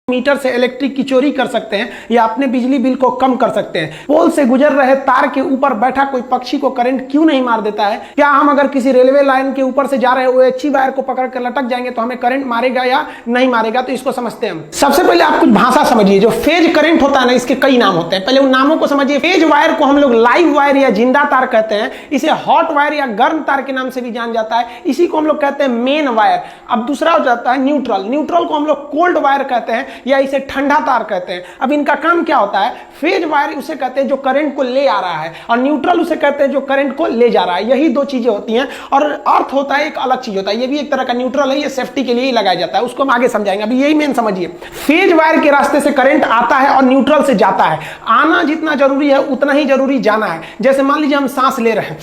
Metre से electric की चोरी कर सकते हैं या अपने बिजली बिल को कम कर सकते हैं। पोल से गुजर रहे तार के ऊपर बैठा कोई पक्षी को करंट क्यों नहीं मार देता है? क्या हम अगर किसी रेलवे लाइन के ऊपर से जा रहे OHC वायर को पकड़ कर लटक जाएंगे तो हमें करंट मारेगा या नहीं मारेगा? तो इसको समझते हैं हम। सबसे पहले आप कुछ भाषा समझिए। जो फेज करंट होता है ना, इसके कई नाम होते हैं, पहले उन नामों को समझिए। फेज वायर को हम लोग लाइव वायर या जिंदा तार कहते हैं। इसे हॉट वायर या गर्म तार के नाम से भी जान जाता है। इसी को हम लोग कहते हैं मेन वायर। अब दूसरा हो जाता है न्यूट्रल। न्यूट्रल को हम लोग कोल्ड वायर कहते हैं या इसे ठंडा तार कहते हैं। अब इनका काम क्या होता है? फेज वायर उसे कहते हैं जो करंट को ले आ रहा है, और न्यूट्रल उसे कहते हैं जो करंट को ले जा रहा है। यही दो चीजें होती हैं, और अर्थ होता है एक अलग चीज होता है। ये भी एक तरह का न्यूट्रल है, ये सेफ्टी के लिए ही लगाया जाता है। उसको हम आगे समझाएंगे, अभी यही मेन समझिए। फेज वायर के रास्ते से करंट आता है और न्यूट्रल से जाता है। आना जितना जरूरी है उतना ही जरूरी जाना है। जैसे मान लीजिए हम सांस ले रहे हैं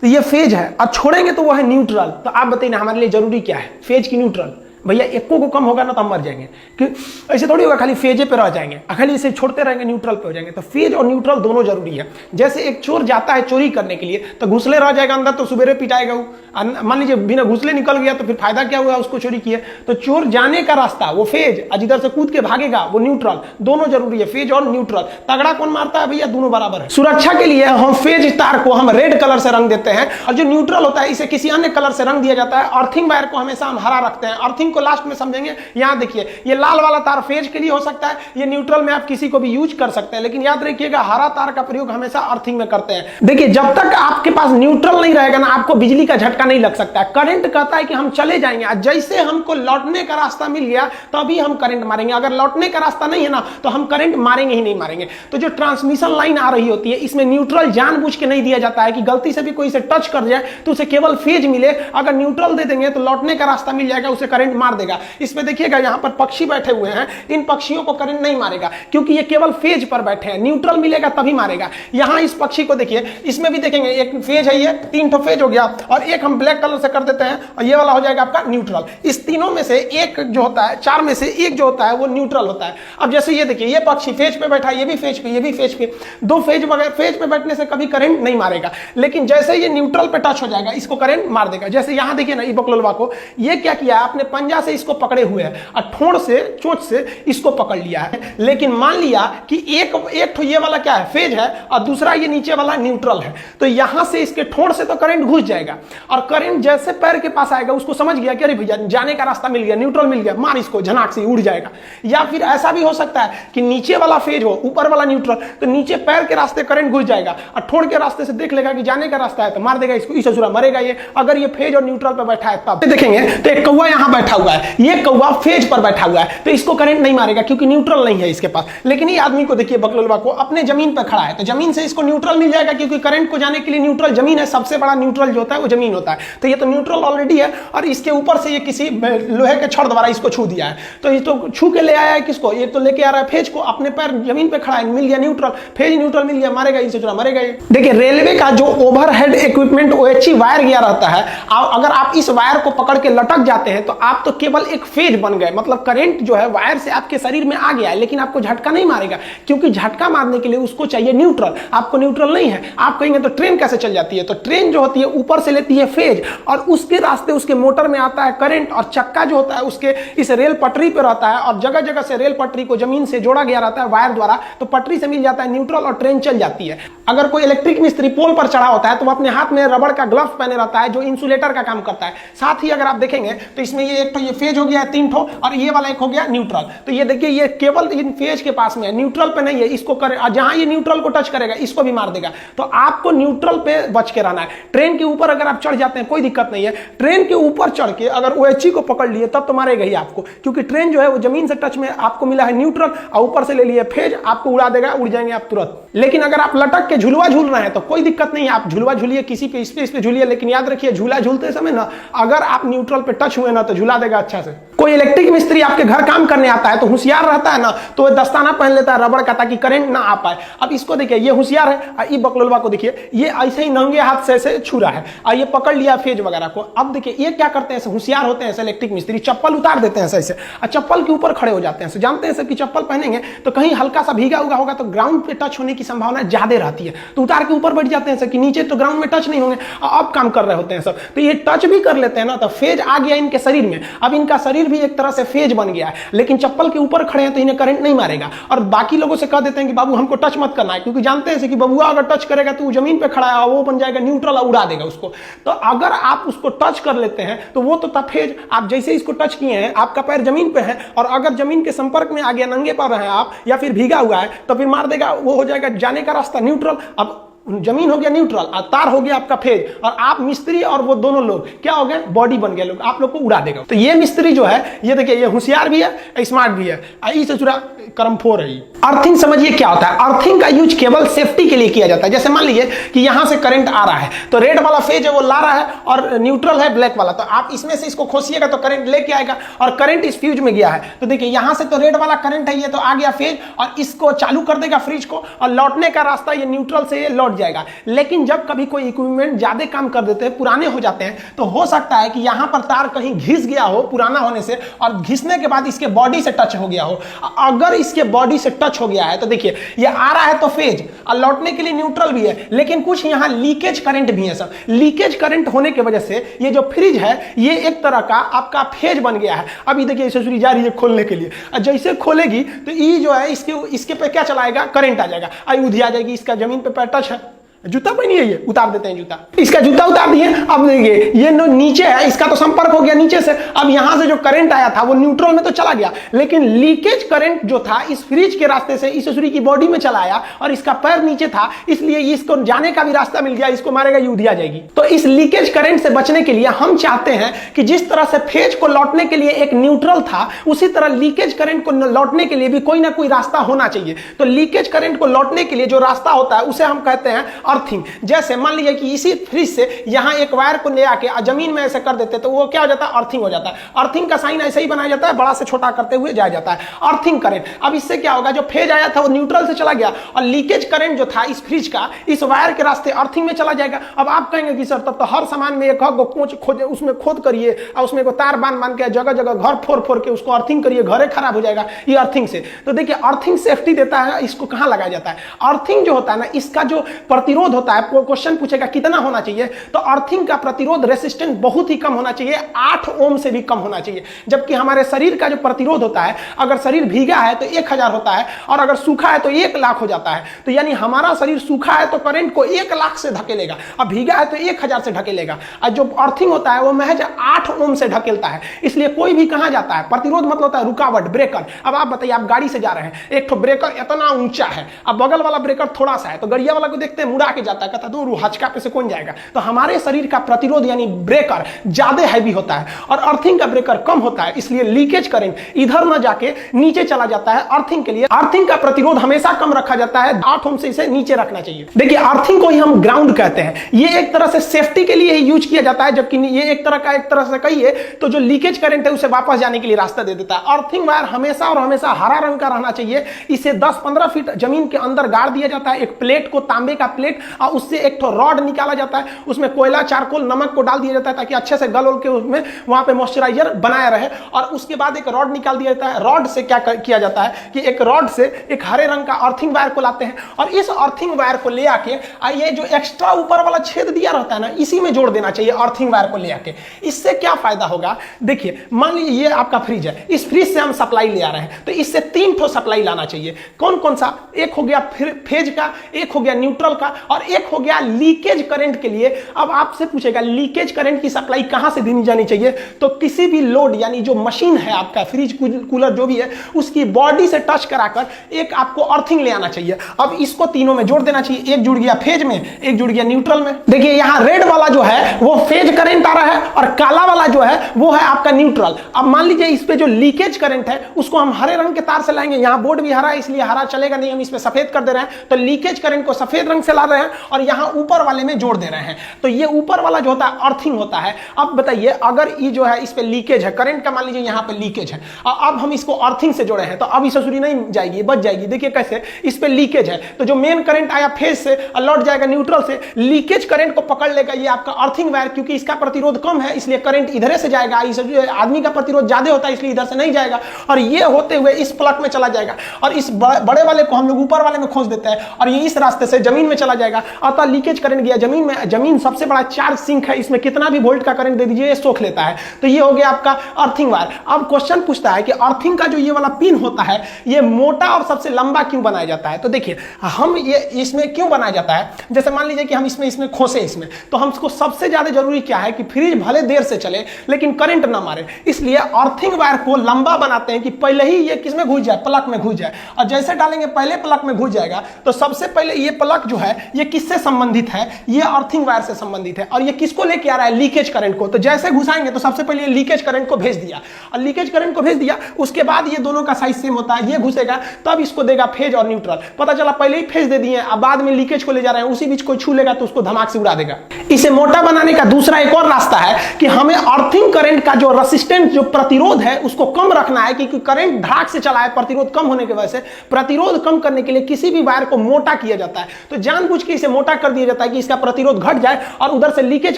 तो ये फेज है, और छोड़ेंगे तो वो है न्यूट्रल। तो आप बताइए ना, हमारे लिए जरूरी क्या है, फेज की न्यूट्रल? भैया एको को कम होगा ना तो हम मर जाएंगे, कि ऐसे थोड़ी होगा खाली फेजे पे रह जाएंगे, खाली इसे छोड़ते रहेंगे न्यूट्रल पे हो जाएंगे। तो फेज और न्यूट्रल दोनों जरूरी है। जैसे एक चोर जाता है चोरी करने के लिए, तो घुसले रह जाएगा अंदर तो सुबेरे पिटाएगा वो। मान लीजिए बिना घुसले निकल गया तो फिर फायदा क्या हुआ, उसको चोरी किए। तो चोर जाने का रास्ता वो फेज, और जिधर से कूद के भागेगा वो न्यूट्रल। दोनों जरूरी है, फेज और न्यूट्रल। तगड़ा कौन मारता है भैया? दोनों बराबर है। सुरक्षा के लिए हम फेज तार को हम रेड कलर से रंग देते हैं, और जो न्यूट्रल होता है इसे किसी अन्य कलर से रंग दिया जाता है। अर्थिंग वायर को हमेशा हम हरा रखते हैं। अर्थिंग को लास्ट में समझेंगे। यहां देखिए, ये लाल वाला तार फेज के लिए हो सकता है, ये न्यूट्रल में आप किसी को भी यूज कर सकते हैं, लेकिन याद रखिएगा हरा तार का प्रयोग हमेशा अर्थिंग में करते हैं। देखिए, जब तक आपके पास न्यूट्रल नहीं रहेगा ना, आपको बिजली का झटका नहीं लग सकता है। करंट कहता है कि हम चले जाएंगे, जैसे हमको लौटने का रास्ता मिल गया तभी हम करंट मारेंगे। अगर लौटने का रास्ता नहीं है ना तो हम करंट मारेंगे ही नहीं मारेंगे। तो जो ट्रांसमिशन लाइन आ रही होती है, इसमें न्यूट्रल जानबूझ के नहीं दिया जाता है कि गलती से भी कोई इसे टच कर जाए तो उसे केवल फेज मिले। अगर न्यूट्रल दे देंगे तो लौटने का रास्ता मिल जाएगा, उसे करंट मार देगा। इसमें देखिएगा यहां पर पक्षी बैठे हुए हैं, इन पक्षियों को करंट नहीं मारेगा क्योंकि ये केवल फेज पर बैठे हैं। न्यूट्रल मिलेगा तभी मारेगा। यहां इस पक्षी को देखिए, इसमें भी देखेंगे एक फेज है, ये 3 ठो फेज हो गया, और एक हम ब्लैक कलर से कर देते हैं, और ये वाला हो जाएगा आपका न्यूट्रल। इस तीनों में से एक जो होता है, 4 में से एक जो होता है वो न्यूट्रल होता है। अब जैसे ये देखिए, ये पक्षी फेज पे बैठा है, ये भी फेज पे, ये भी फेज पे। 2 फेज वगैरह फेज पे बैठने से कभी करंट नहीं मारेगा, लेकिन जैसे ये न्यूट्रल पे टच हो जाएगा इसको करंट मार देगा। जैसे यहां देखिए ना, ये बकलोलवा को ये क्या किया, अपने पंजा से इसको पकड़े हुए है और ठोड़ से, चोंच से इसको पकड़ लिया है। लेकिन मान लिया कि एक ठो ये वाला क्या है, फेज है, और दूसरा ये नीचे वाला न्यूट्रल है, तो यहां से इसके ठोड़ से तो करंट घुस जाएगा, और करंट जैसे पैर के पास आएगा उसको समझ गया कि अरे भैया जाने का रास्ता मिल गया, न्यूट्रल मिल गया, मार इसको, झनाक से उड़ जाएगा। या फिर ऐसा भी हो सकता है कि नीचे वाला फेज हो, ऊपर वाला न्यूट्रल, तो नीचे पैर के रास्ते करंट घुस जाएगा, और ठोड़ के रास्ते से देख लेगा कि जाने का रास्ता है तो मार देगा इसको, इस ससुरा मरेगा ये। अगर ये फेज और न्यूट्रल पर बैठा है तब देखेंगे तो एक कौवा यहां बैठा हुआ है, ये कौवा फेज पर बैठा हुआ है, तो इसको करंट नहीं मारेगा क्योंकि न्यूट्रल नहीं है इसके पास। लेकिन ये आदमी को देखिए, बकलोलवा को, अपने जमीन पर खड़ा है, तो जमीन से इसको न्यूट्रल मिल जाएगा क्योंकि करंट को जाने के लिए न्यूट्रल जमीन है। सबसे बड़ा न्यूट्रल जो होता है वो जमीन होता है, तो ये तो न्यूट्रल ऑलरेडी है, और इसके ऊपर से ये किसी लोहे के छड़ द्वारा इसको छू दिया है, तो ये तो छू के ले आया है किसको, ये तो लेके आ रहा है फेज को। अपने पैर जमीन पे खड़ा है, मिल गया न्यूट्रल, फेज न्यूट्रल मिल गया, मारेगा इसे, मरेगा ये। देखिए, रेलवे का जो ओवरहेड इक्विपमेंट OHC वायर गया रहता है, अगर आप इस वायर को पकड़ के लटक जाते हैं तो आप तो केवल एक फेज बन गए, मतलब करंट जो है वायर से आपके शरीर में आ गया है, लेकिन आपको झटका नहीं मारेगा क्योंकि झटका मारने के लिए उसको चाहिए न्यूट्रल। आपको न्यूट्रल नहीं है। आप कहेंगे तो ट्रेन कैसे चल जाती है? तो ट्रेन जो होती है ऊपर से लेती है फेज, और उसके रास्ते उसके मोटर में आता है करंट, और चक्का जो होता है उसके इस रेल पटरी पर रहता है, और जगह जगह से रेल पटरी को जमीन से जोड़ा गया रहता है वायर द्वारा, तो पटरी से मिल जाता है न्यूट्रल और ट्रेन चल जाती है। अगर कोई इलेक्ट्रिक मिस्त्री पोल पर चढ़ा होता है तो वो अपने हाथ में रबड़ का ग्लव्स पहने रहता है जो इंसुलेटर का काम करता है। साथ ही अगर आप देखेंगे तो इसमें ये एक तो ये फेज हो गया है 3 ठो, और ये वाला एक हो गया न्यूट्रल। तो ये देखिए, ये केवल इन फेज के पास में है, न्यूट्रल पे नहीं है। इसको करे, जहां ये न्यूट्रल को टच करेगा इसको भी मार देगा। तो आपको न्यूट्रल पे बच के रहना है। ट्रेन के ऊपर अगर आप चढ़ जाते हैं कोई दिक्कत नहीं है। ट्रेन के ऊपर चढ़ के अगर OHC को पकड़ लिए तब तो मारेगा ही आपको, क्योंकि ट्रेन जो है वो जमीन से टच में, आपको मिला है न्यूट्रल और ऊपर से ले लिए फेज, आपको उड़ा देगा, उड़ जाएंगे आप तुरंत। लेकिन अगर आप लटक के झुलवा झूल रहे हैं तो कोई दिक्कत नहीं है, आप झुलवा झूलिए, किसी पे इस पे झूलिए, लेकिन याद रखिए झूला झूलते समय ना अगर आप न्यूट्रल पे टच हुए ना तो झुला देगा अच्छा से। कोई इलेक्ट्रिक मिस्त्री आपके घर काम करने आता है तो होशियार रहता है ना, तो वो दस्ताना पहन लेता है रबड़ का ताकि करंट ना आ पाए। अब इसको देखिए, ये होशियार है, और ये बकलोलवा को देखिए, ये ऐसे ही नंगे हाथ से ऐसे छू रहा है, और ये पकड़ लिया फेज वगैरह को। अब देखिए ये क्या करते हैं, होशियार होते हैं इलेक्ट्रिक मिस्त्री, चप्पल उतार देते हैं ऐसे, और चप्पल के ऊपर खड़े हो जाते हैं। जानते हैं कि चप्पल पहनेंगे तो कहीं हल्का सा भीगा हुआ होगा तो ग्राउंड पे टच होने की संभावना ज्यादा रहती है, तो उतार के ऊपर बैठ जाते हैं कि नीचे तो ग्राउंड में टच नहीं होंगे। अब काम कर रहे होते हैं सब, तो ये टच भी कर लेते हैं ना, तो फेज आ गया इनके शरीर में। अब इनका शरीर भी भी एक तरह से फेज बन गया है, लेकिन चप्पल के ऊपर खड़े हैं तो इन्हें करंट नहीं मारेगा। और बाकी लोगों से कह देते हैं कि बाबू हमको टच मत करना है, क्योंकि जानते हैं कि बबुआ अगर टच करेगा तो वो जमीन पे खड़ा है, वो बन जाएगा न्यूट्रल और उड़ा देगा उसको। तो अगर आप उसको टच कर लेते हैं तो वो तो था फेज। आप जैसे इसको टच किए हैं, आपका पैर जमीन पे है और अगर जमीन के संपर्क में आ गया, नंगे पर हैं आप या फिर भीगा हुआ है, तो फिर मार देगा, वो हो जाएगा जाने का रास्ता न्यूट्रल। अब जमीन हो गया न्यूट्रल और तार हो गया आपका फेज, और आप मिस्त्री और वो दोनों लोग क्या हो गए, बॉडी बन गए लोग, आप लोग को उड़ा देगा। तो ये मिस्त्री जो है, ये देखिए, ये होशियार भी है, स्मार्ट भी है, इससे जुड़ा कर्मफोर है। अर्थिंग समझिए क्या होता है। अर्थिंग का यूज केवल सेफ्टी के लिए किया जाता है। जैसे मान लीजिए कि यहां से करंट आ रहा है, तो रेड वाला फेज है वो ला रहा है और न्यूट्रल है ब्लैक वाला, तो आप इसमें से इसको खोसिएगा तो करंट लेके आएगा, और करंट इस फ्यूज में गया है। तो देखिए यहां से तो रेड वाला करंट है, ये तो आ गया फेज, और इसको चालू कर देगा फ्रिज को, और लौटने का रास्ता ये न्यूट्रल से ये लौट जाएगा। लेकिन जब कभी कोई इक्विपमेंट ज्यादा काम कर देते हैं, पुराने हो जाते हैं, तो हो सकता है कि यहां पर तार कहीं घिस गया हो पुराना होने से, और घिसने के बाद इसके बॉडी से टच हो गया हो। अगर इसके बॉडी से टच हो गया है तो देखिए ये आ रहा है तो फेज, और लौटने के लिए न्यूट्रल भी है, लेकिन कुछ यहां लीकेज करंट भी है। सब लीकेज करंट होने की वजह से ये जो फ्रिज है ये एक तरह का आपका फेज बन गया है। अभी देखिए एक्सेसरी जा रही है खोलने के लिए, जैसे खोलेगी तो ये जो है इसके पे क्या चलाएगा, करंट आ जाएगा, आई उधी आ जाएगी। इसका जमीन पे पैर टच है, जूता पहनी है, ये उतार देते हैं जूता, इसका जूता उतार दिए। अब देखिए ये नीचे है, इसका तो संपर्क हो गया नीचे से, अब यहां से जो करंट आया था वो न्यूट्रल में तो चला गया, लेकिन लीकेज करंट जो था इस फ्रिज के रास्ते से इस सूरी की बॉडी में चला आया, और इसका पैर नीचे था, इसलिए इसको जाने का भी रास्ता मिल गया, इसको मारेगा, ये उधिया जाएगी। तो इस लीकेज करंट से बचने के लिए हम चाहते हैं कि जिस तरह से फेज को लौटने के लिए एक न्यूट्रल था, उसी तरह लीकेज करंट को लौटने के लिए भी कोई ना कोई रास्ता होना चाहिए। तो लीकेज करंट को लौटने के लिए जो रास्ता होता है उसे हम कहते हैं अर्थिंग। जैसे मान लीजिए कि इसी फ्रिज से यहां एक वायर को ले आके जमीन में ऐसे कर देते तो वो क्या हो जाता है, अर्थिंग हो जाता है। अर्थिंग का साइन ऐसे ही बनाया जाता है, बड़ा से छोटा करते हुए जाया जाता है, अर्थिंग करंट। अब इससे क्या होगा, जो फेज आया था वो न्यूट्रल से चला गया, और लीकेज करंट जो था इस फ्रिज का इस वायर के रास्ते अर्थिंग में चला जाएगा। अब आप कहेंगे कि सर तब तो हर सामान में एक खोज उसमें खोद करिए, और उसमें को तार बांध के जगह जगह घर फोड़ के उसको अर्थिंग करिए, घरे खराब हो जाएगा ये अर्थिंग से। तो देखिए अर्थिंग सेफ्टी देता है, इसको कहां लगाया जाता है। अर्थिंग जो होता है ना, इसका जो प्रतिरोध होता है, क्वेश्चन पूछेगा कितना होना चाहिए, तो अर्थिंग का प्रतिरोध रेसिस्टेंस बहुत ही कम होना चाहिए, 8 ओम से भी कम होना चाहिए। जबकि हमारे शरीर का जो प्रतिरोध होता है, अगर शरीर भीगा है तो 1000 होता है, और अगर सूखा है तो 1 लाख हो जाता है। तो यानी हमारा शरीर सूखा है तो करंट को 1 लाख से धकेलेगा, अब भीगा है तो 1000 से ढकेलेगा। और जो अर्थिंग होता है वो महज 8 ओम से ढकेलता है। इसलिए कोई भी कहां जाता है, प्रतिरोध मतलब होता है रुकावट, ब्रेकर। अब आप बताइए, आप गाड़ी से जा रहे हैं, एक तो ब्रेकर इतना ऊंचा है, अब बगल वाला ब्रेकर थोड़ा सा है, तो गड़िया वाला को देखते हैं मुड़ा के जाता है, कहता दूर हचका पे से कौन जाएगा। तो हमारे शरीर का प्रतिरोध यानी ब्रेकर ज्यादा हैवी होता है, और अर्थिंग का ब्रेकर कम होता है, इसलिए लीकेज करंट इधर न जाके नीचे चला जाता है। अर्थिंग के लिए अर्थिंग का प्रतिरोध हमेशा कम रखा जाता है, 8 ओम से इसे नीचे रखना चाहिए। देखिए अर्थिंग को ही हम ग्राउंड कहते हैं, ये एक तरह से सेफ्टी के लिए ही यूज किया जाता है, जबकि ये एक तरह से कहिए तो जो लीकेज करंट है उसे वापस जाने के लिए रास्ता दे देता है। अर्थिंग वायर हमेशा और हमेशा हरा रंग का रहना चाहिए। इसे 10-15 फीट जमीन के अंदर गाड़ दिया जाता है, एक प्लेट को, तांबे का प्लेट, और उससे एक तो रॉड निकाला जाता है, उसमें कोयला, चारकोल, नमक को डाल दिया जाता है ताकि अच्छे से गल के उसमें वहां पे मॉइस्चराइजर बनाया रहे। और उसके बाद एक रॉड निकाल दिया जाता है। रॉड से क्या किया जाता है कि एक रॉड से एक हरे रंग का अर्थिंग वायर को लाते हैं, और इस अर्थिंग वायर को ले आके ये जो एक्स्ट्रा ऊपर वाला छेद दिया रहता है ना, इसी में जोड़ देना चाहिए अर्थिंग वायर को ले आके। इससे क्या फायदा होगा, देखिए मान लीजिए ये आपका फ्रिज है, इस फ्रिज से हम सप्लाई ले आ रहे हैं, तो इससे 3 ठो सप्लाई लाना चाहिए। कौन कौन सा, एक हो गया फेज का, एक हो गया न्यूट्रल का, और एक हो गया लीकेज करंट के लिए। अब आपसे पूछेगा लीकेज करंट की सप्लाई कहां से दी जानी चाहिए, तो किसी भी लोड यानी जो मशीन है आपका, फ्रिज कूलर जो भी है, उसकी बॉडी से टच कराकर एक आपको अर्थिंग ले आना चाहिए। अब इसको तीनों में जोड़ देना चाहिए, एक जुड़ गया फेज में, एक जुड़ गया न्यूट्रल में। देखिए यहां रेड वाला जो है वो फेज करंट आ रहा है, और काला वाला जो है वो है आपका न्यूट्रल। अब मान लीजिए इस पे जो लीकेज करंट है उसको हम हरे रंग के तार से लाएंगे, यहां बोर्ड भी हरा है इसलिए हरा चलेगा नहीं, हम इस पे सफेद कर दे रहे हैं, तो लीकेज करंट को सफेद रंग से ला रहे हैं और यहां ऊपर वाले में जोड़ दे रहे हैं। तो ये ऊपर वाला जो होता है अर्थिंग होता है। अब बताइए अगर ये जो है इस पे लीकेज है करंट का, मान लीजिए यहां पे लीकेज है, अब हम इसको अर्थिंग से जोड़े हैं, तो अब इस सूरी नहीं जाएगी, बच जाएगी। देखिए कैसे, इस पे लीकेज है तो जो मेन करंट आया फेज से लौट जाएगा न्यूट्रल से, लीकेज करंट को पकड़ लेगा ये आपका अर्थिंग वायर, क्योंकि इसका प्रतिरोध कम है इसलिए करंट इधर से जाएगा, इस आदमी का प्रतिरोध ज्यादा होता है इसलिए इधर से नहीं जाएगा, और ये होते हुए इस प्लग में चला जाएगा, और इस बड़े वाले को हम लोग ऊपर वाले में खोस देते हैं, और ये इस रास्ते से जमीन में चला जाएगा। जाएगा, अतः लीकेज करंट गया जमीन में। जमीन सबसे बड़ा चार्ज सिंक है, इसमें कितना भी वोल्ट का करंट दे दीजिए ये सोख लेता है। तो ये हो गया आपका अर्थिंग वायर। अब क्वेश्चन पूछता है कि अर्थिंग का जो ये वाला पिन होता है ये मोटा और सबसे लंबा क्यों बनाया जाता है? तो देखिए हम ये इसमें क्यों बनाया जाता है, जैसे मान लीजिए कि हम इसमें खोसे इसमें, तो हमको सबसे ज्यादा जरूरी क्या है कि फ्रिज भले देर से चले लेकिन करंट ना मारे, इसलिए अर्थिंग वायर को लंबा बनाते हैं कि पहले ही ये किसमें घुस जाए, प्लग में घुस जाए। और जैसे डालेंगे पहले प्लग में घुस जाएगा तो सबसे पहले ये प्लग जो है ये किससे संबंधित है, ये अर्थिंग वायर से संबंधित है। और ये किसको लेके आ रहा है, लीकेज करंट को। तो जैसे घुसाएंगे तो सबसे पहले लीकेज करंट को भेज दिया, और लीकेज करंट को भेज दिया उसके बाद ये दोनों का साइज सेम होता है, ये घुसेगा तब इसको देगा फेज और न्यूट्रल। पता चला पहले ही फेज दे दिए अब बाद में लीकेज को ले जा रहे हैं, उसी बीच कोई छू लेगा तो उसको धमाक से उड़ा देगा। इसे मोटा बनाने का दूसरा एक और रास्ता है कि हमें अर्थिंग करंट का जो रेसिस्टेंस जो प्रतिरोध है उसको कम रखना है, क्योंकि करंट धड़ाक से चला है प्रतिरोध कम होने की वजह से। प्रतिरोध कम करने के लिए किसी भी वायर को मोटा किया जाता है, तो जानबूझ के इसे मोटा कर दिया जाता है कि इसका प्रतिरोध घट जाए और उधर से लीकेज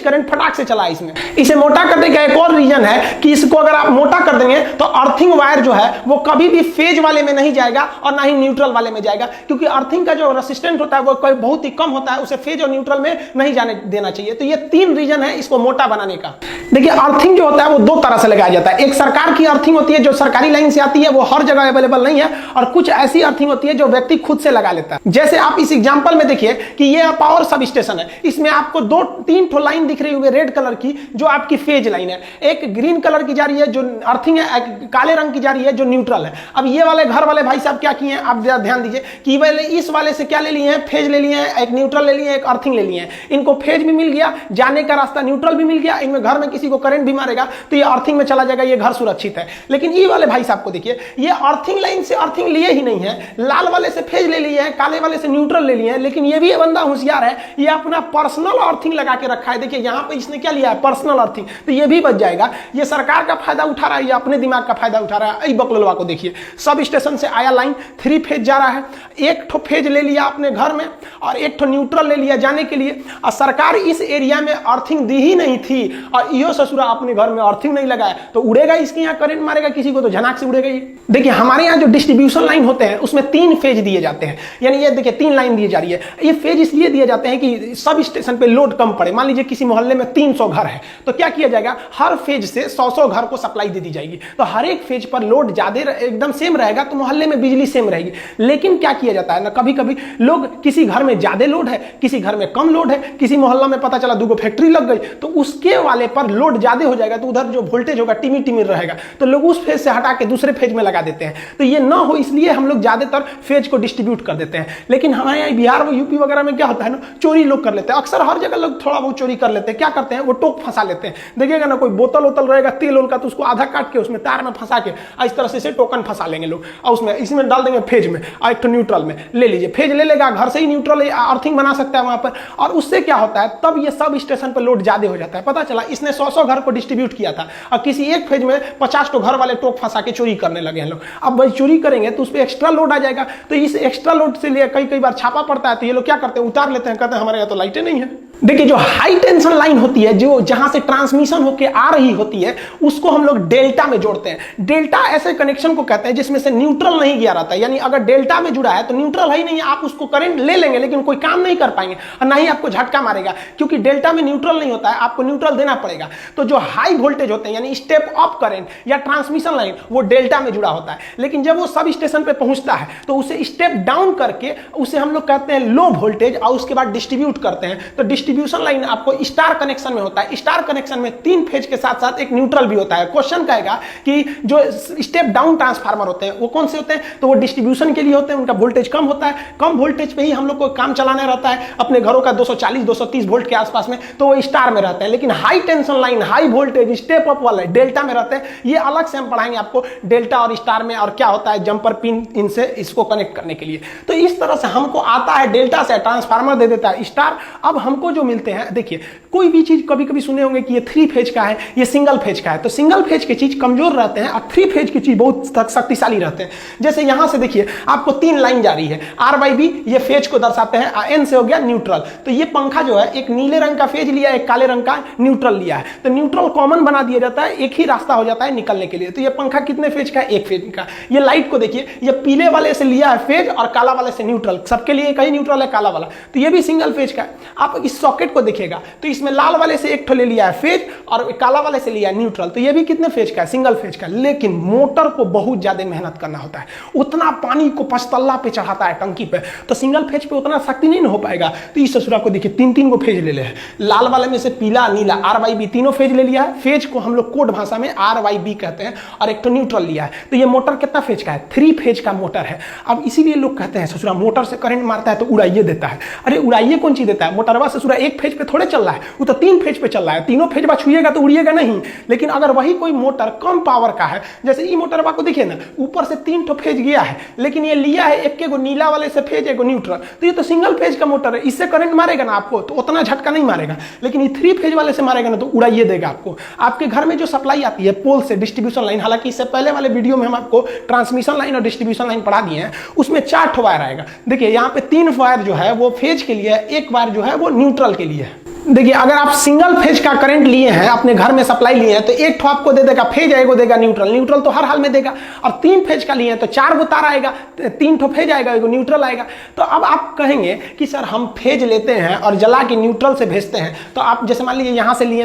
करंट फटाक से चला। इसमें इसे मोटा करने का एक और रीजन है कि इसको अगर आप मोटा कर देंगे तो अर्थिंग वायर जो है वो कभी भी फेज वाले में नहीं जाएगा और ना ही न्यूट्रल वाले में जाएगा, क्योंकि अर्थिंग का जो रेसिस्टेंस होता है वो बहुत ही कम होता है, उसे फेज और न्यूट्रल में नहीं जाने देना चाहिए। तो ये तीन रीजन है इसको मोटा बनाने का। देखिए अर्थिंग जो होता है वो दो तरह से लगाया जाता है। एक सरकार की अर्थिंग होती है जो सरकारी लाइन से आती है, वो हर जगह अवेलेबल नहीं है, और कुछ ऐसी अर्थिंग होती है जो व्यक्ति खुद से लगा लेता है। जैसे आप इस एग्जांपल में देखिए कि ये पावर सब स्टेशन है, इसमें आपको दो तीन ठो लाइन दिख रही होगी रेड कलर की जो आपकी फेज लाइन है, एक ग्रीन कलर की जा रही है जो अर्थिंग है, काले रंग की जा रही है जो न्यूट्रल है। अब ये वाले घर वाले भाई साहब क्या किए हैं, आप ध्यान दीजिए कि वाले इस वाले से क्या ले लिए हैं, फेज ले लिए हैं, एक न्यूट्रल ले लिए हैं, एक अर्थिंग ले लिए हैं। इनको फेज भी मिल गया, जाने का रास्ता न्यूट्रल भी मिल गया, इनमें घर में किसी को करंट भी मारेगा तो ये अर्थिंग में चला जाएगा, ये घर सुरक्षित है। लेकिन ये वाले भाई साहब को देखिए, ये अर्थिंग लाइन से अर्थिंग लिए ही नहीं है, लाल वाले से फेज ले लिए हैं, काले वाले से न्यूट्रल ले लिए हैं, लेकिन ये भी बंदा होशियार है, ये अपना पर्सनल अर्थिंग लगा के रखा है। देखिए यहाँ पे इसने क्या लिया है, पर्सनल अर्थिंग, तो ये भी बच जाएगा। ये सरकार का फायदा उठा रहा है, ये अपने दिमाग का फायदा उठा रहा है। बकलवा को देखिए, सब स्टेशन से आया लाइन 3 फेज जा रहा है, एक ठो फेज ले लिया अपने घर में और एक ठो न्यूट्रल ले लिया जाने के लिए, और सरकार इस एरिया में अर्थिंग दी ही नहीं थी और यो ससुरा अपने घर में अर्थिंग नहीं लगाया तो उड़ेगा इसके यहाँ करंट मारेगा किसी को तो झनाक से उड़ेगा ही। देखिए हमारे यहाँ जो डिस्ट्रीब्यूशन लाइन होते हैं उसमें 3 फेज दिए जाते हैं, यानी ये देखिए 3 लाइन दी जा रही है। ये फेज इसलिए दिए जाते हैं कि सब स्टेशन पे लोड कम पड़े। मान लीजिए किसी मोहल्ले में 300 घर है तो क्या किया जाएगा, हर फेज से 100 घर को सप्लाई दे दी जाएगी, तो हर एक फेज पर लोड ज्यादा एकदम सेम रहेगा तो मोहल्ले में बिजली सेम रहेगी। लेकिन क्या किया जाता है ना, कभी कभी लोग किसी घर में ज्यादा लोड है, किसी घर में कम लोड है, किसी मोहल्ला में पता चला 2 फैक्ट्री लग गई तो उसके वाले पर लोड ज्यादा हो जाएगा तो उधर जो वोल्टेज होगा टिमी टिमी रहेगा, तो लोग उस फेज से हटा के दूसरे फेज में लगा देते हैं। तो ये ना हो इसलिए हम लोग ज्यादातर फेज को डिस्ट्रीब्यूट कर देते हैं। लेकिन हमारे यहाँ बिहार में यूपी वगैरह में क्या होता है ना, चोरी लोग कर लेते हैं। अक्सर हर जगह लोग थोड़ा बहुत चोरी कर लेते हैं। क्या करते हैं, वो टोक फंसा लेते हैं। देखिएगा ना कोई बोतल वोतल रहेगा तेल उल का तो उसको आधा काट के उसमें तार में फंसा के इस तरह से टोकन फंसा लेंगे लोग और उसमें इसमें डाल देंगे फेज में और एक तो न्यूट्रल में ले लीजिए, फेज ले लेगा, घर से ही न्यूट्रल अर्थिंग बना सकता है वहां पर। और उससे क्या होता है, तब ये सब स्टेशन पर लोड ज्यादा हो जाता है। पता चला इसने 100 घर को डिस्ट्रीब्यूट किया था और किसी एक फेज में 50 तो घर वाले टोक फंसा के चोरी करने लगे हैं लोग। अब भाई चोरी करेंगे तो उस पर एक्स्ट्रा लोड आ जाएगा, तो इस एक्स्ट्रा लोड से लिए कई बार छापा पड़ता है तो ये लोग क्या करते हैं, उतार लेते हैं, कहते हैं हमारे यहाँ तो लाइटें नहीं है। देखिए जो हाई टेंशन लाइन होती है, जो जहां से ट्रांसमिशन होके आ रही होती है, उसको हम लोग डेल्टा में जोड़ते हैं। डेल्टा ऐसे कनेक्शन को कहते हैं जिसमें से न्यूट्रल नहीं गया रहता है, यानी अगर डेल्टा में जुड़ा है तो न्यूट्रल ही नहीं है, आप उसको करंट ले लेंगे लेकिन कोई काम नहीं कर पाएंगे और ना ही आपको झटका मारेगा, क्योंकि डेल्टा में न्यूट्रल नहीं होता है, आपको न्यूट्रल देना पड़ेगा। तो जो हाई वोल्टेज होते हैं यानी स्टेप अप करंट या ट्रांसमिशन लाइन, वो डेल्टा में जुड़ा होता है। लेकिन जब वो सब स्टेशन पे पहुंचता है तो उसे स्टेप डाउन करके उसे हम लोग कहते हैं लो वोल्टेज और उसके बाद डिस्ट्रीब्यूट करते हैं। तो डिस्ट्रीब्यूशन लाइन आपको स्टार कनेक्शन में होता है। स्टार कनेक्शन में 3 फेज के साथ साथ एक न्यूट्रल भी होता है। क्वेश्चन कहेगा कि जो स्टेप डाउन ट्रांसफार्मर होते हैं वो कौन से होते हैं, तो वो डिस्ट्रीब्यूशन के लिए होते हैं, उनका वोल्टेज कम होता है। कम वोल्टेज पे ही हम लोग को काम चलाना रहता है अपने घरों का 240-230 वोल्ट के आसपास में, तो वो स्टार में रहते हैं। लेकिन high tension line, high voltage step up वाले डेल्टा में रहते हैं। ये अलग से हम पढ़ाएंगे आपको डेल्टा और स्टार में और क्या होता है जंपर पिन इनसे इसको कनेक्ट करने के लिए। तो इस तरह से हमको आता है डेल्टा से ट्रांसफार्मर दे देता है स्टार। अब हमको जो मिलते हैं, देखिए कोई भी चीज कभी कभी सुने होंगे कि ये 3 फेज का है, ये सिंगल फेज का है, तो सिंगल फेज की चीज कमजोर रहते हैं और 3 फेज की चीज बहुत शक्तिशाली रहते हैं। जैसे यहां से देखिए आपको 3 लाइन जा रही है, R/B ये फेज को दर्शाते हैं, N से हो गया न्यूट्रल। तो ये पंखा जो है एक नीले रंग का फेज लिया, एक काले रंग का न्यूट्रल लिया है, तो न्यूट्रल कॉमन बना दिया जाता है, एक ही रास्ता हो जाता है निकलने के लिए। तो ये पंखा कितने फेज का है? 1 फेज का। ये लाइट को देखिए, ये पीले वाले से लिया है फेज और काला वाले से न्यूट्रल, सबके लिए एक ही न्यूट्रल है काला वाला, तो ये भी सिंगल फेज का है। आप इस सॉकेट को देखिएगा तो इसमें लाल वाले से एक ठो ले लिया है फेज और काला वाले से लिया है न्यूट्रल, तो ये भी कितने फेज का है? सिंगल फेज का। लेकिन मोटर को बहुत ज्यादा मेहनत करना होता है, उतना पानी को पचतल्ला पे चढ़ाता है टंकी पे, तो सिंगल फेज पे उतना शक्ति नहीं हो पाएगा। तो इस ससुरा को देखिए 3-3 को फेज ले ले है, लाल वाले में से पीला नीला R/B तीनों फेज ले लिया है। फेज को हम लोग कोड भाषा में R/B कहते हैं, और एक तो न्यूट्रल लिया है। तो ये मोटर कितना फेज का है? 3 फेज का मोटर है। अब इसीलिए लोग कहते हैं ससुरा मोटर से करंट मारता है तो उड़ाइए देता है। अरे उड़ाइए कौन चीज देता है? मोटरवा ससुरा 1 फेज पे थोड़े चल रहा है, वो तो 3 फेज पे चल रहा है। तीनों फेज बा छुएगा तो उड़िएगा नहीं। लेकिन अगर वही कोई मोटर कम पावर का है, जैसे ये मोटरवा को देखिए ना, ऊपर से 3 ठो फेज गया है, लेकिन ये लिया है एक को नीला वाले से फेज, एक न्यूट्रल, तो ये तो सिंगल फेज का मोटर है, इससे करंट मारेगा ना आपको, तो उतना झटका नहीं मारेगा। लेकिन ये 3 फेज वाले से मारेगा ना तो उड़ाइए देगा आपको। आपके घर में जो सप्लाई आती है पोल से, डिस्ट्रीब्यूशन लाइन, हालांकि इससे पहले वाले वीडियो में हम आपको ट्रांसमिशन लाइन और डिस्ट्रीब्यूशन लाइन पढ़ा दिए हैं, उसमें 4 ठो वायर आएगा। देखिए यहाँ पे 3 वायर जो है वो फेज के लिए है, 1 वायर जो है वो न्यूट्रल के लिए है। देखिए अगर आप सिंगल फेज का करंट लिए हैं, अपने घर में सप्लाई लिए हैं, तो 1 ठो आपको दे देगा फेज, एगो देगा न्यूट्रल, न्यूट्रल तो हर हाल में देगा। और 3 फेज का लिए हैं तो 4 गो तार आएगा, 3 ठो फेज आएगा, एगो न्यूट्रल आएगा। तो अब आप कहेंगे कि सर हम फेज लेते हैं और जला के न्यूट्रल से भेजते हैं, तो आप जैसे मान लीजिए यहाँ से लिए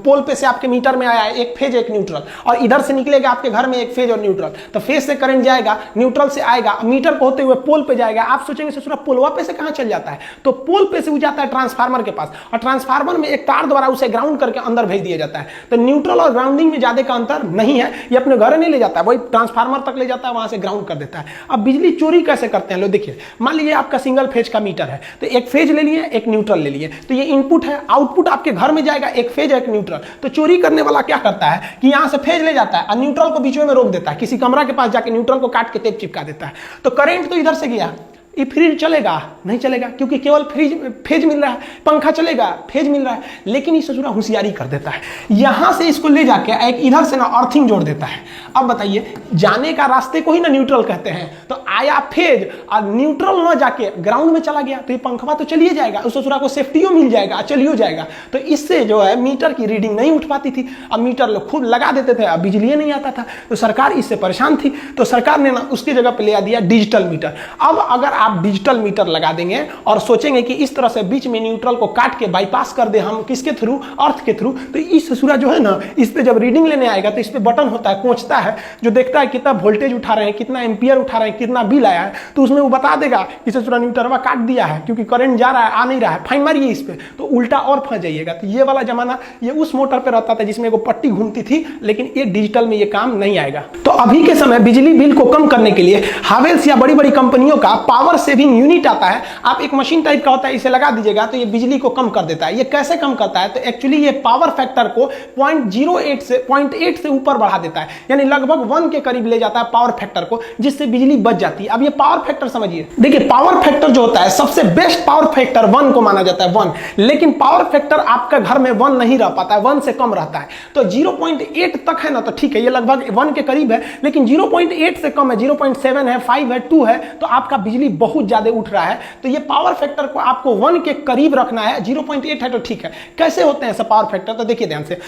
पोल पे से आपके मीटर में आया है 1 फेज 1 न्यूट्रल, और इधर से निकलेगा आपके घर में 1 फेज और न्यूट्रल, तो फेज से करंट जाएगा, न्यूट्रल से आएगा, मीटर को होते हुए पोल पे जाएगा। आप सोचेंगे ससुरा पोलवा पे से कहाँ चल जाता है? तो पोल पे से वो जाता है ट्रांसफार्मर के पास, और ट्रांसफार्मर में एक तार द्वारा उसे ग्राउंड करके अंदर भेज दिया जाता है। तो न्यूट्रल और ग्राउंडिंग में ज्यादा का अंतर नहीं है, ये अपने घर नहीं ले जाता है, वही ट्रांसफार्मर तक ले जाता है, वहां से ग्राउंड कर देता है। अब बिजली चोरी कैसे करते हैं लोग, देखिए मान लीजिए आपका सिंगल फेज का मीटर है, तो 1 फेज ले लिए, 1 न्यूट्रल ले लिए, तो ये इनपुट है, आउटपुट आपके घर में जाएगा 1 फेज 1 न्यूट्रल। तो चोरी करने वाला क्या करता है कि यहां से फेज ले जाता है और न्यूट्रल को बीच में रोक देता है, किसी कमरा के पास जाके न्यूट्रल को काट के टेप चिपका देता है। तो करंट तो इधर से गया, ये फ्रिज चलेगा नहीं चलेगा, क्योंकि केवल फेज मिल रहा है। पंखा चलेगा, फेज मिल रहा है, लेकिन ये ससुरा होशियारी कर देता है, यहां से इसको ले जाके एक इधर से ना अर्थिंग जोड़ देता है। अब बताइए, जाने का रास्ते को ही ना न्यूट्रल कहते हैं, तो आया फेज और न्यूट्रल ना जाके ग्राउंड में चला गया, तो ये पंखा तो चलिए जाएगा, उस ससुरा को सेफ्टियो मिल जाएगा, चलियो जाएगा। तो इससे जो है मीटर की रीडिंग नहीं उठ पाती थी। अब मीटर लोग खूब लगा देते थे, अब बिजली नहीं आता था, तो सरकार इससे परेशान थी, तो सरकार ने ना उसकी जगह पे ले दिया डिजिटल मीटर। अब अगर आप डिजिटल मीटर लगा देंगे और सोचेंगे कि इस तरह से बीच में न्यूट्रल को काट के बाईपास कर दे हम, किसके थ्रू? अर्थ के थ्रू, तो इस ससुरा जो है ना, इस पे जब रीडिंग लेने आएगा तो इस पे बटन होता है, कोंचता है, जो देखता है कितना वोल्टेज उठा रहे हैं, कितना एम्पियर उठा रहे हैं, कितना बिल आया है, तो उसमें वो बता देगा कि ससुरा न्यूट्रलवा काट दिया है, क्योंकि करंट जा रहा है, आ नहीं रहा है, फाइन मारिए इस पे, तो उल्टा और फंस जाइएगा। तो ये वाला जमाना ये उस मोटर पे रहता था जिसमें वो पट्टी घूमती थी, लेकिन ये डिजिटल में ये काम नहीं आएगा। तो अभी के समय बिजली बिल को कम करने के लिए हावेल्स या बड़ी बड़ी कंपनियों का पावर सेविंग यूनिट आता है। आप एक मशीन टाइप का होता है, इसे लगा दीजिएगा तो ये बिजली को कम कर देता है। ये कैसे कम करता है? तो एक्चुअली ये पावर फैक्टर को 0.8 से ऊपर बढ़ा देता है, यानी लगभग 1 के करीब ले जाता है पावर फैक्टर को, जिससे बिजली बच जाती है। अब ये पावर फैक्टर समझिए, देखिए पावर फैक्टर जो होता है सबसे बेस्ट पावर फैक्टर 1 को माना जाता है, 1। लेकिन पावर फैक्टर आपका घर में 1 नहीं रह पाता है, 1 से कम रहता है। तो 0.8 तक है ना, तो ठीक है, ये लगभग 1 के करीब है, लेकिन 0.8 से कम है, 0.7 है, 5 है, 2 है, तो आपका बिजली बहुत ज्यादा उठ रहा है। तो ये पावर फैक्टर को आपको 1 के करीब रखना है। 0.8 है तो ठीक है। कैसे होते हैं सब पावर फैक्टर? तो देखिए ध्यान से,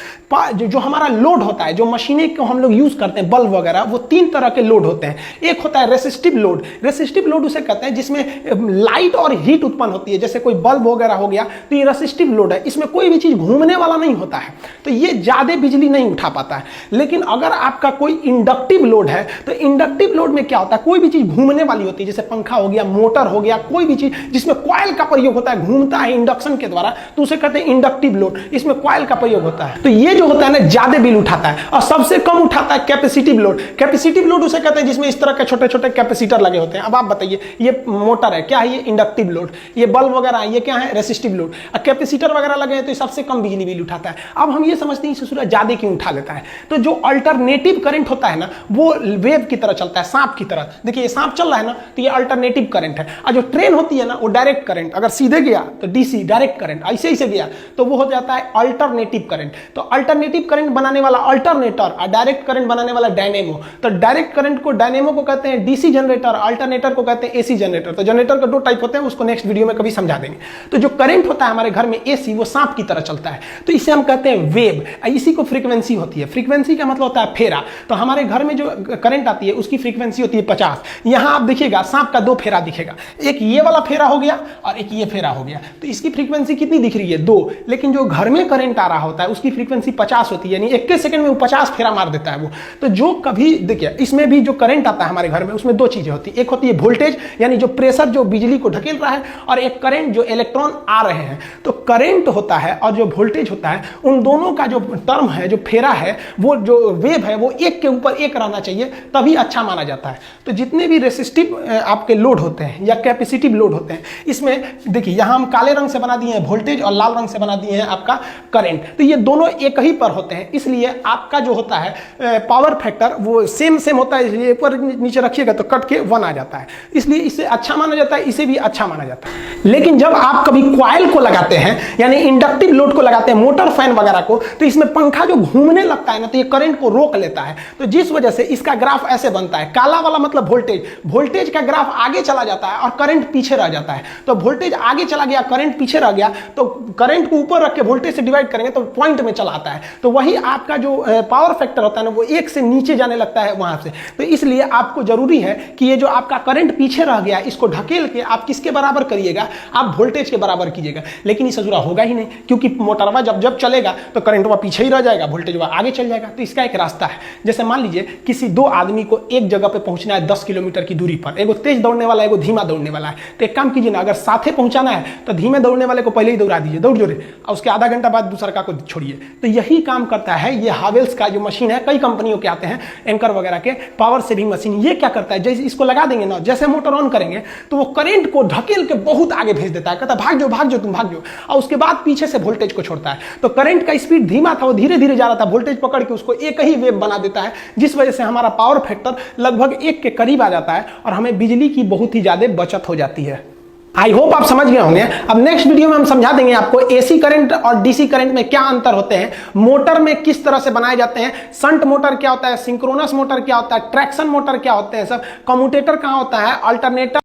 जो हमारा लोड होता है, जो मशीनें को हम लोग यूज करते हैं, बल्ब वगैरह, वो 3 तरह के लोड होते हैं। एक होता है रेसिस्टिव लोड। रेसिस्टिव लोड उसे कहते हैं जिसमें लाइट और हीट उत्पन्न होती है, जैसे कोई बल्ब वगैरह हो गया, तो ये रेसिस्टिव लोड है, इसमें कोई भी चीज घूमने वाला नहीं होता है, तो ये ज्यादा बिजली नहीं उठा पाता है। लेकिन अगर आपका कोई इंडक्टिव लोड है, तो इंडक्टिव लोड में क्या होता है, कोई भी चीज घूमने वाली होती है, जैसे पंखा हो गया, मोटर हो गया, कोई भी चीज जिसमें कॉइल का प्रयोग होता है, घूमता है इंडक्शन के द्वारा, तो उसे कहते हैं इंडक्टिव लोड, इसमें कॉइल का प्रयोग होता है। तो ये जो होता है ना, ज्यादा बिल उठाता है। और सबसे कम उठाता है कैपेसिटिव लोड। कैपेसिटिव लोड उसे कहते हैं जिसमें इस तरह के छोटे छोटे कैपेसिटर लगे होते हैं। अब आप बताइए, ये मोटर है, क्या है ये? Inductive load. ये बल्ब वगैरह है, ये क्या है? Resistive load. और कैपेसिटर वगैरह लगे हैं तो सबसे कम बिजली बिल उठाता है। अब हम ये समझते हैं ससुरा ज्यादा क्यों उठा लेता है, तो जो अल्टरनेटिव करंट होता है ना, वो वेव की तरह चलता है, सांप की तरह। देखिए ये सांप चल रहा है ना, तो ये अल्टरनेटिव करंट है, और जो ट्रेन होती है ना वो डायरेक्ट करंट, अगर सीधे गया तो डीसी डायरेक्ट करंट, ऐसे ऐसे गया तो वो हो जाता है अल्टरनेटिव करंट। तो अल्टरनेटिव करंट बनाने वाला अल्टरनेटर और डायरेक्ट करंट बनाने वाला डायनेमो। तो डायरेक्ट करंट को डायनेमो को कहते हैं डीसी जनरेटर, अल्टरनेटर को कहते हैं एसी जनरेटर। तो जनरेटर का दो टाइप होते हैं, उसको नेक्स्ट वीडियो में कभी समझा देंगे। तो जो करंट होता है हमारे घर में एसी, वो सांप की तरह चलता है, तो इसे हम कहते हैं वेव। इसी को फ्रीक्वेंसी होती है। फ्रीक्वेंसी का मतलब होता है फेरा। तो हमारे घर में जो करंट आती है उसकी फ्रीक्वेंसी होती है 50। यहां आप देखिएगा सांप का दो फेरा दिखेगा, एक ये वाला फेरा हो गया और एक ये फेरा हो गया। तो इसकी फ्रीक्वेंसी कितनी दिख रही है? 2। लेकिन जो घर में करंट आ रहा होता है उसकी फ्रीक्वेंसी 50 होती है, यानी 1 सेकंड में वो 50 फेरा मार देता है वो। तो जो कभी देखिए इसमें भी जो करंट आता है हमारे घर में, उसमें दो चीजें होती है। एक होती है वोल्टेज, यानी जो प्रेशर जो बिजली को ढकेल रहा है, और एक करंट जो इलेक्ट्रॉन आ रहे हैं। तो करंट होता है और जो वोल्टेज होता है, उन दोनों का जो टर्म है, जो फेरा है, वो जो वेव है, वो एक के ऊपर एक रहना चाहिए, तभी अच्छा माना जाता है। तो जितने भी रेसिस्टिव आपके लोड होते हैं या कैपेसिटिव लोड होते हैं, इसमें देखिए यहां हम काले रंग से बना दिए हैं वोल्टेज और लाल रंग से बना दिए हैं आपका करंट। तो ये दोनों एक ही पर होते हैं, इसलिए आपका जो होता है पावर फैक्टर वो सेम होता है। इसलिए ऊपर नीचे रखिएगा तो कट के 1 आ जाता है, इसलिए इसे अच्छा माना जाता है, इसे भी अच्छा माना जाता है। लेकिन जब आप कभी कॉइल को लगाते हैं, यानी इंडक्टिव लोड को लगाते हैं, मोटर फैन वगैरह को, तो इसमें पंखा जो घूमने लगता है ना, तो ये करंट को रोक लेता है। तो जिस वजह से इसका ग्राफ ऐसे बनता है, काला वाला मतलब वोल्टेज का ग्राफ आगे चला जाता है और करंट पीछे रह जाता है। तो वोल्टेज आगे चला गया, करंट पीछे रह गया, तो करंट को ऊपर रख के वोल्टेज से डिवाइड करेंगे तो पॉइंट में चला आता है। तो वही आपका जो पावर फैक्टर होता है ना, वो 1 से नीचे जाने लगता है वहां से। तो इसलिए आपको जरूरी है कि ये जो आपका करंट पीछे रह गया, इसको ढकेल के आप किसके बराबर करिएगा? आप वोल्टेज के बराबर कीजिएगा। लेकिन इसे जुड़ा होगा ही नहीं, क्योंकि मोटरवा जब चलेगा तो करंट वह पीछे ही रह जाएगा, वोल्टेज वह आगे चल जाएगा। तो इसका एक रास्ता है। जैसे मान लीजिए किसी 2 आदमी को एक जगह पे पहुंचना है 10 किलोमीटर की दूरी पर, एगो तेज दौड़ने वाला है, एगो धीमा दौड़ने वाला है। तो एक काम कीजिए ना, अगर साथे पहुंचाना है तो धीमे दौड़ने वाले को पहले ही दौड़ा दीजिए, दौड़ जोरे, और उसके आधा घंटा बाद दूसरा को छोड़िए। तो यही काम करता है ये हावेल्स का जो मशीन है, कई कंपनियों के आते हैं, एंकर वगैरह के, पावर सेविंग मशीन। ये क्या करता है, जैसे इसको लगा देंगे ना, जैसे मोटर ऑन करेंगे तो वो करंट को ढकेल के बहुत आगे भेज देता है, कहता है भाग जाओ तुम भाग जाओ, और उसके बाद पीछे से वोल्टेज को छोड़ता है। तो करंट का स्पीड धीमा था, वो धीरे धीरे जा रहा था, वोल्टेज पकड़ के उसको एक ही वेव बना देता है, जिस वजह से हमारा पावर फैक्टर लगभग 1 के करीब आ जाता है और हमें बिजली की बहुत ही ज्यादा बचत हो जाती है। आई होप आप समझ गए होंगे। अब नेक्स्ट वीडियो में हम समझा देंगे आपको एसी करंट और डीसी करंट में क्या अंतर होते हैं, मोटर में किस तरह से बनाए जाते हैं, शंट मोटर क्या होता है, सिंक्रोनस मोटर क्या होता है, ट्रैक्शन मोटर क्या होते हैं, सब कम्यूटेटर कहाँ होता है, अल्टरनेटर